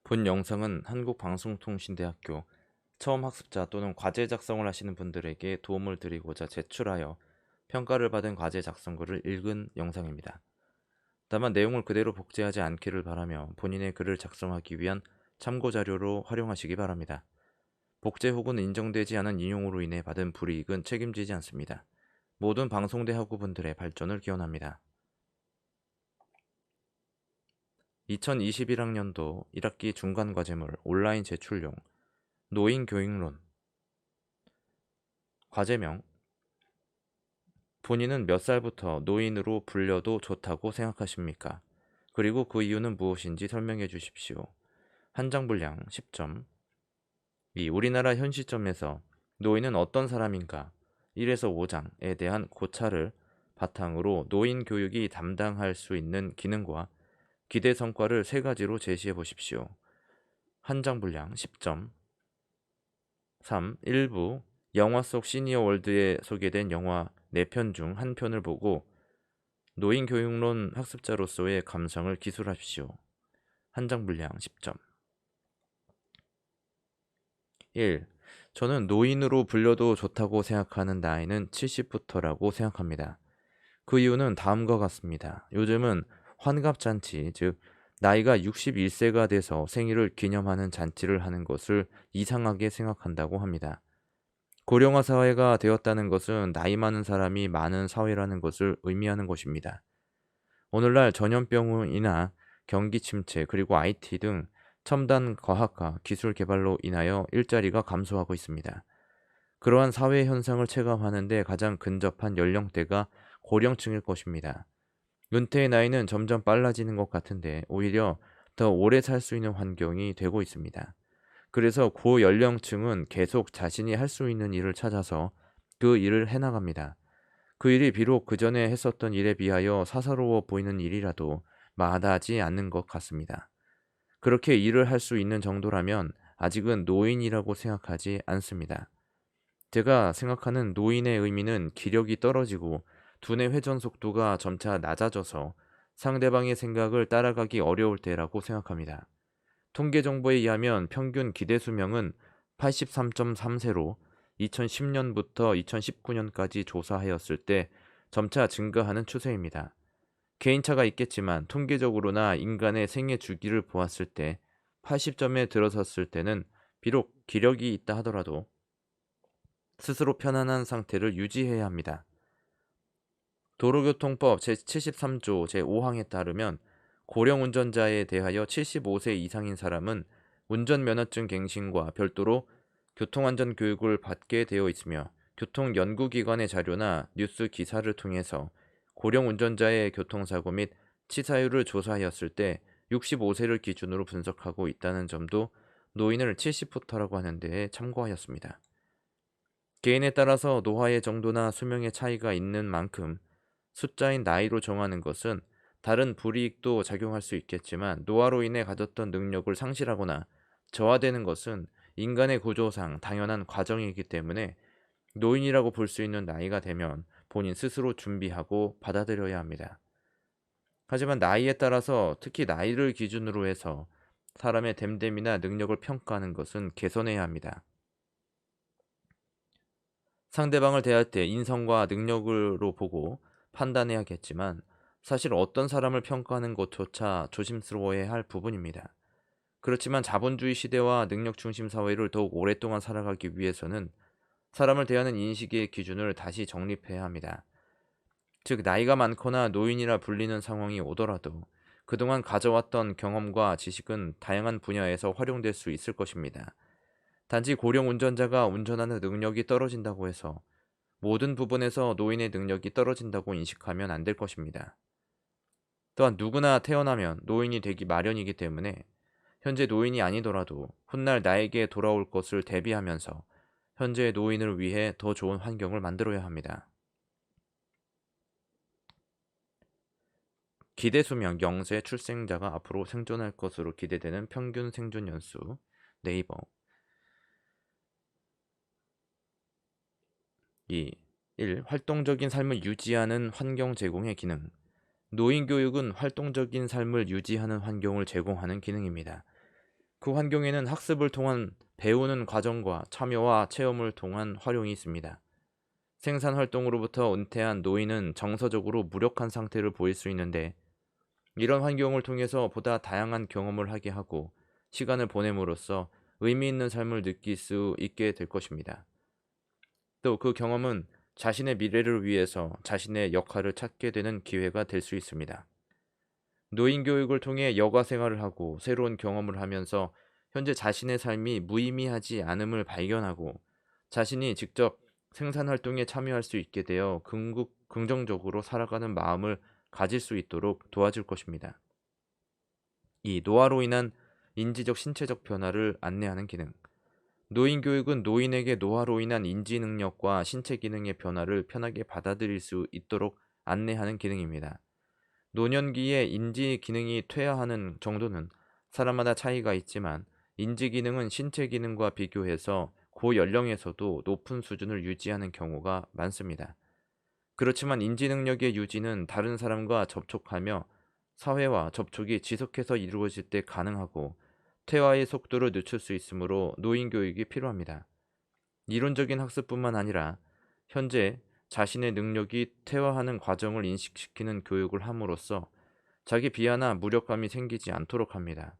본 영상은 한국방송통신대학교 처음 학습자 또는 과제 작성을 하시는 분들에게 도움을 드리고자 제출하여 평가를 받은 과제 작성글을 읽은 영상입니다. 다만 내용을 그대로 복제하지 않기를 바라며 본인의 글을 작성하기 위한 참고자료로 활용하시기 바랍니다. 복제 혹은 인정되지 않은 인용으로 인해 받은 불이익은 책임지지 않습니다. 모든 방송대 학우분들의 발전을 기원합니다. 2021학년도 1학기 중간과제물 온라인 제출용 노인교육론 과제명 본인은 몇 살부터 노인으로 불려도 좋다고 생각하십니까? 그리고 그 이유는 무엇인지 설명해 주십시오. 한 장 분량 10점. 2. 우리나라 현 시점에서 노인은 어떤 사람인가? 1에서 5장에 대한 고찰을 바탕으로 노인 교육이 담당할 수 있는 기능과 기대 성과를 세 가지로 제시해 보십시오. 한 장 분량 10점. 3. 일부 영화 속 시니어 월드에 소개된 영화 4편 중 한 편을 보고 노인 교육론 학습자로서의 감상을 기술하십시오. 한 장 분량 10점. 1. 저는 노인으로 불려도 좋다고 생각하는 나이는 70부터라고 생각합니다. 그 이유는 다음과 같습니다. 요즘은 환갑잔치, 즉 나이가 61세가 돼서 생일을 기념하는 잔치를 하는 것을 이상하게 생각한다고 합니다. 고령화 사회가 되었다는 것은 나이 많은 사람이 많은 사회라는 것을 의미하는 것입니다. 오늘날 전염병이나 경기 침체 그리고 IT 등 첨단 과학과 기술 개발로 인하여 일자리가 감소하고 있습니다. 그러한 사회 현상을 체감하는 데 가장 근접한 연령대가 고령층일 것입니다. 은퇴의 나이는 점점 빨라지는 것 같은데 오히려 더 오래 살 수 있는 환경이 되고 있습니다. 그래서 고연령층은 계속 자신이 할 수 있는 일을 찾아서 그 일을 해나갑니다. 그 일이 비록 그 전에 했었던 일에 비하여 사사로워 보이는 일이라도 마다하지 않는 것 같습니다. 그렇게 일을 할 수 있는 정도라면 아직은 노인이라고 생각하지 않습니다. 제가 생각하는 노인의 의미는 기력이 떨어지고 두뇌 회전 속도가 점차 낮아져서 상대방의 생각을 따라가기 어려울 때라고 생각합니다. 통계 정보에 의하면 평균 기대 수명은 83.3세로 2010년부터 2019년까지 조사하였을 때 점차 증가하는 추세입니다. 개인차가 있겠지만 통계적으로나 인간의 생애 주기를 보았을 때 80점에 들어섰을 때는 비록 기력이 있다 하더라도 스스로 편안한 상태를 유지해야 합니다. 도로교통법 제73조 제5항에 따르면 고령 운전자에 대하여 75세 이상인 사람은 운전면허증 갱신과 별도로 교통안전 교육을 받게 되어 있으며 교통연구기관의 자료나 뉴스 기사를 통해서 고령 운전자의 교통사고 및 치사율을 조사하였을 때 65세를 기준으로 분석하고 있다는 점도 노인을 70부터라고 하는 데에 참고하였습니다. 개인에 따라서 노화의 정도나 수명의 차이가 있는 만큼 숫자인 나이로 정하는 것은 다른 불이익도 작용할 수 있겠지만 노화로 인해 가졌던 능력을 상실하거나 저하되는 것은 인간의 구조상 당연한 과정이기 때문에 노인이라고 볼 수 있는 나이가 되면 본인 스스로 준비하고 받아들여야 합니다. 하지만 나이에 따라서 특히 나이를 기준으로 해서 사람의 됨됨이나 능력을 평가하는 것은 개선해야 합니다. 상대방을 대할 때 인성과 능력으로 보고 판단해야겠지만 사실 어떤 사람을 평가하는 것조차 조심스러워해야 할 부분입니다. 그렇지만 자본주의 시대와 능력 중심 사회를 더욱 오랫동안 살아가기 위해서는 사람을 대하는 인식의 기준을 다시 정립해야 합니다. 즉 나이가 많거나 노인이라 불리는 상황이 오더라도 그동안 가져왔던 경험과 지식은 다양한 분야에서 활용될 수 있을 것입니다. 단지 고령 운전자가 운전하는 능력이 떨어진다고 해서 모든 부분에서 노인의 능력이 떨어진다고 인식하면 안 될 것입니다. 또한 누구나 태어나면 노인이 되기 마련이기 때문에 현재 노인이 아니더라도 훗날 나에게 돌아올 것을 대비하면서 현재의 노인을 위해 더 좋은 환경을 만들어야 합니다. 기대 수명 0세 출생자가 앞으로 생존할 것으로 기대되는 평균 생존 연수 네이버 2. 1. 활동적인 삶을 유지하는 환경 제공의 기능 노인 교육은 활동적인 삶을 유지하는 환경을 제공하는 기능입니다. 그 환경에는 학습을 통한 배우는 과정과 참여와 체험을 통한 활용이 있습니다. 생산 활동으로부터 은퇴한 노인은 정서적으로 무력한 상태를 보일 수 있는데, 이런 환경을 통해서 보다 다양한 경험을 하게 하고 시간을 보냄으로써 의미 있는 삶을 느낄 수 있게 될 것입니다. 또 그 경험은 자신의 미래를 위해서 자신의 역할을 찾게 되는 기회가 될 수 있습니다. 노인 교육을 통해 여가 생활을 하고 새로운 경험을 하면서 현재 자신의 삶이 무의미하지 않음을 발견하고 자신이 직접 생산 활동에 참여할 수 있게 되어 긍정적으로 살아가는 마음을 가질 수 있도록 도와줄 것입니다. 이 노화로 인한 인지적 신체적 변화를 안내하는 기능. 노인 교육은 노인에게 노화로 인한 인지 능력과 신체 기능의 변화를 편하게 받아들일 수 있도록 안내하는 기능입니다. 노년기에 인지 기능이 퇴화하는 정도는 사람마다 차이가 있지만, 인지 기능은 신체 기능과 비교해서 고연령에서도 높은 수준을 유지하는 경우가 많습니다. 그렇지만 인지 능력의 유지는 다른 사람과 접촉하며 사회와 접촉이 지속해서 이루어질 때 가능하고, 퇴화의 속도를 늦출 수 있으므로 노인 교육이 필요합니다. 이론적인 학습뿐만 아니라 현재 자신의 능력이 퇴화하는 과정을 인식시키는 교육을 함으로써 자기 비하나 무력감이 생기지 않도록 합니다.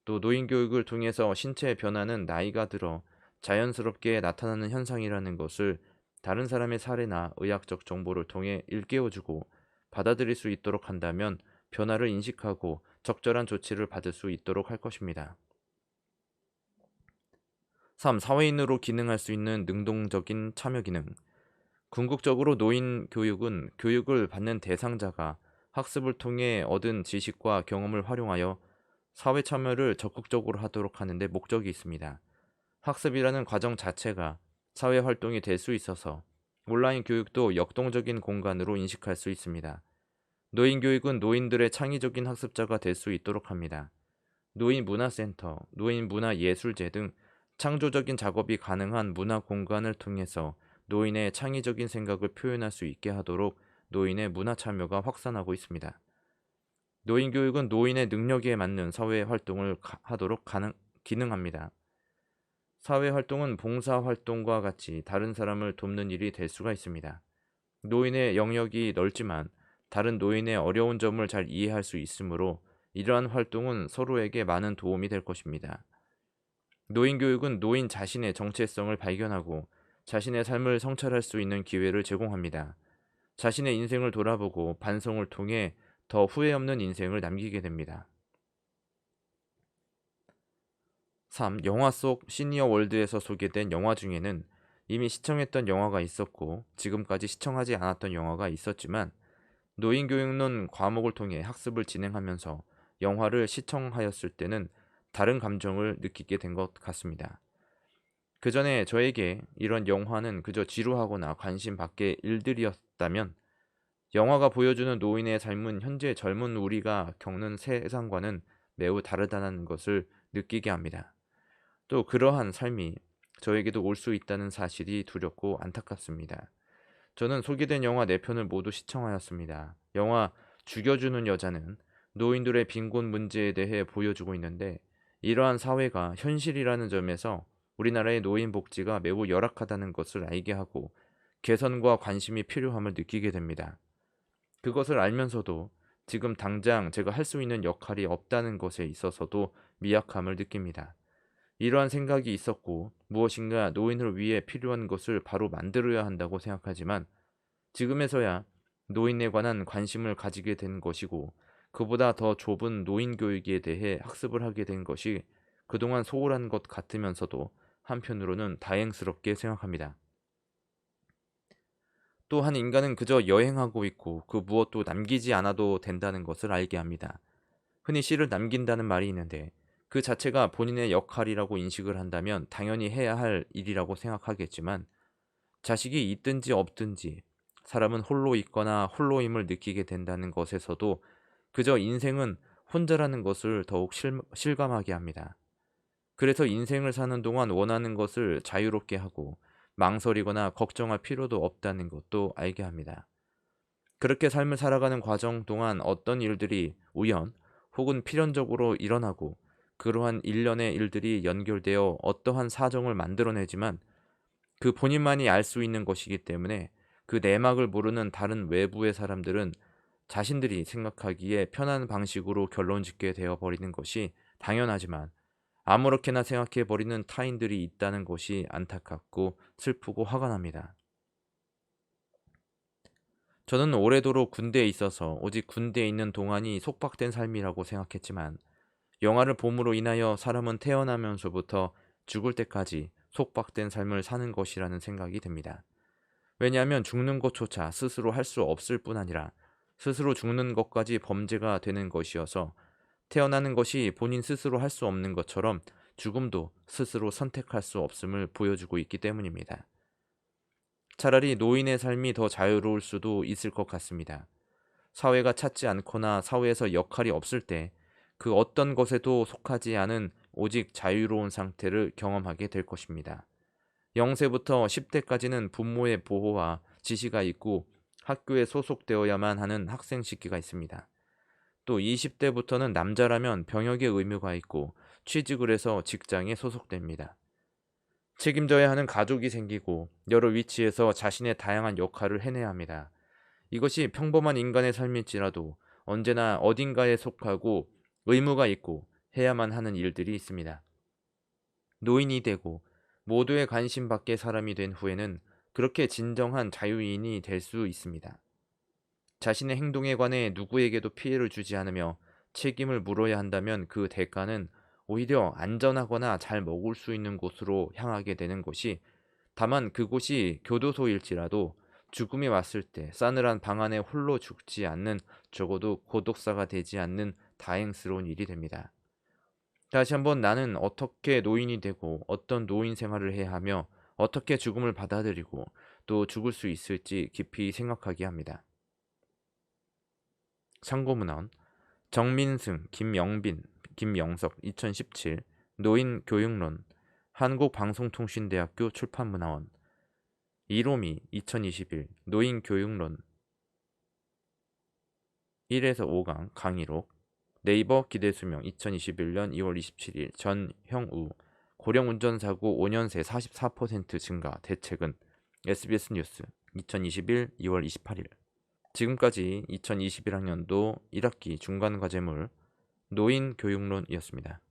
또 노인 교육을 통해서 신체의 변화는 나이가 들어 자연스럽게 나타나는 현상이라는 것을 다른 사람의 사례나 의학적 정보를 통해 일깨워주고 받아들일 수 있도록 한다면 변화를 인식하고 적절한 조치를 받을 수 있도록 할 것입니다. 3. 사회인으로 기능할 수 있는 능동적인 참여 기능. 궁극적으로 노인 교육은 교육을 받는 대상자가 학습을 통해 얻은 지식과 경험을 활용하여 사회 참여를 적극적으로 하도록 하는 데 목적이 있습니다. 학습이라는 과정 자체가 사회 활동이 될 수 있어서 온라인 교육도 역동적인 공간으로 인식할 수 있습니다. 노인 교육은 노인들의 창의적인 학습자가 될 수 있도록 합니다. 노인 문화센터, 노인 문화예술제 등 창조적인 작업이 가능한 문화 공간을 통해서 노인의 창의적인 생각을 표현할 수 있게 하도록 노인의 문화 참여가 확산하고 있습니다. 노인 교육은 노인의 능력에 맞는 사회 활동을 하도록 기능합니다. 사회 활동은 봉사 활동과 같이 다른 사람을 돕는 일이 될 수가 있습니다. 노인의 영역이 넓지만 다른 노인의 어려운 점을 잘 이해할 수 있으므로 이러한 활동은 서로에게 많은 도움이 될 것입니다. 노인 교육은 노인 자신의 정체성을 발견하고 자신의 삶을 성찰할 수 있는 기회를 제공합니다. 자신의 인생을 돌아보고 반성을 통해 더 후회 없는 인생을 남기게 됩니다. 3. 영화 속 시니어 월드에서 소개된 영화 중에는 이미 시청했던 영화가 있었고 지금까지 시청하지 않았던 영화가 있었지만, 노인교육론 과목을 통해 학습을 진행하면서 영화를 시청하였을 때는 다른 감정을 느끼게 된 것 같습니다. 그 전에 저에게 이런 영화는 그저 지루하거나 관심 밖의 일들이었다면, 영화가 보여주는 노인의 삶은 현재 젊은 우리가 겪는 세상과는 매우 다르다는 것을 느끼게 합니다. 또 그러한 삶이 저에게도 올 수 있다는 사실이 두렵고 안타깝습니다. 저는 소개된 영화 4편을 모두 시청하였습니다. 영화 죽여주는 여자는 노인들의 빈곤 문제에 대해 보여주고 있는데, 이러한 사회가 현실이라는 점에서 우리나라의 노인 복지가 매우 열악하다는 것을 알게 하고 개선과 관심이 필요함을 느끼게 됩니다. 그것을 알면서도 지금 당장 제가 할 수 있는 역할이 없다는 것에 있어서도 미약함을 느낍니다. 이러한 생각이 있었고 무엇인가 노인을 위해 필요한 것을 바로 만들어야 한다고 생각하지만, 지금에서야 노인에 관한 관심을 가지게 된 것이고 그보다 더 좁은 노인 교육에 대해 학습을 하게 된 것이 그동안 소홀한 것 같으면서도 한편으로는 다행스럽게 생각합니다. 또한 인간은 그저 여행하고 있고 그 무엇도 남기지 않아도 된다는 것을 알게 합니다. 흔히 씨를 남긴다는 말이 있는데 그 자체가 본인의 역할이라고 인식을 한다면 당연히 해야 할 일이라고 생각하겠지만, 자식이 있든지 없든지 사람은 홀로 있거나 홀로임을 느끼게 된다는 것에서도 그저 인생은 혼자라는 것을 더욱 실감하게 합니다. 그래서 인생을 사는 동안 원하는 것을 자유롭게 하고 망설이거나 걱정할 필요도 없다는 것도 알게 합니다. 그렇게 삶을 살아가는 과정 동안 어떤 일들이 우연 혹은 필연적으로 일어나고 그러한 일련의 일들이 연결되어 어떠한 사정을 만들어내지만 그 본인만이 알 수 있는 것이기 때문에 그 내막을 모르는 다른 외부의 사람들은 자신들이 생각하기에 편한 방식으로 결론짓게 되어 버리는 것이 당연하지만 아무렇게나 생각해 버리는 타인들이 있다는 것이 안타깝고 슬프고 화가 납니다. 저는 오래도록 군대에 있어서 오직 군대에 있는 동안이 속박된 삶이라고 생각했지만 영화를 봄으로 인하여 사람은 태어나면서부터 죽을 때까지 속박된 삶을 사는 것이라는 생각이 듭니다. 왜냐하면 죽는 것조차 스스로 할 수 없을 뿐 아니라 스스로 죽는 것까지 범죄가 되는 것이어서 태어나는 것이 본인 스스로 할 수 없는 것처럼 죽음도 스스로 선택할 수 없음을 보여주고 있기 때문입니다. 차라리 노인의 삶이 더 자유로울 수도 있을 것 같습니다. 사회가 찾지 않거나 사회에서 역할이 없을 때 그 어떤 것에도 속하지 않은 오직 자유로운 상태를 경험하게 될 것입니다. 0세부터 10대까지는 부모의 보호와 지시가 있고 학교에 소속되어야만 하는 학생 시기가 있습니다. 또 20대부터는 남자라면 병역의 의무가 있고 취직을 해서 직장에 소속됩니다. 책임져야 하는 가족이 생기고 여러 위치에서 자신의 다양한 역할을 해내야 합니다. 이것이 평범한 인간의 삶일지라도 언제나 어딘가에 속하고 의무가 있고 해야만 하는 일들이 있습니다. 노인이 되고 모두의 관심 밖의 사람이 된 후에는 그렇게 진정한 자유인이 될 수 있습니다. 자신의 행동에 관해 누구에게도 피해를 주지 않으며 책임을 물어야 한다면 그 대가는 오히려 안전하거나 잘 먹을 수 있는 곳으로 향하게 되는 것이, 다만 그곳이 교도소일지라도 죽음이 왔을 때 싸늘한 방 안에 홀로 죽지 않는, 적어도 고독사가 되지 않는 다행스러운 일이 됩니다. 다시 한번 나는 어떻게 노인이 되고 어떤 노인 생활을 해야 하며 어떻게 죽음을 받아들이고 또 죽을 수 있을지 깊이 생각하게 합니다. 참고문헌 정민승, 김영빈, 김영석 2017 노인 교육론 한국방송통신대학교 출판문화원 이로미 2021 노인 교육론 1에서 5강 강의록 네이버 기대수명 2021년 2월 27일 전형우 고령운전사고 5년 새 44% 증가 대책은 SBS 뉴스 2021 2월 28일. 지금까지 2021학년도 1학기 중간과제물 노인교육론이었습니다.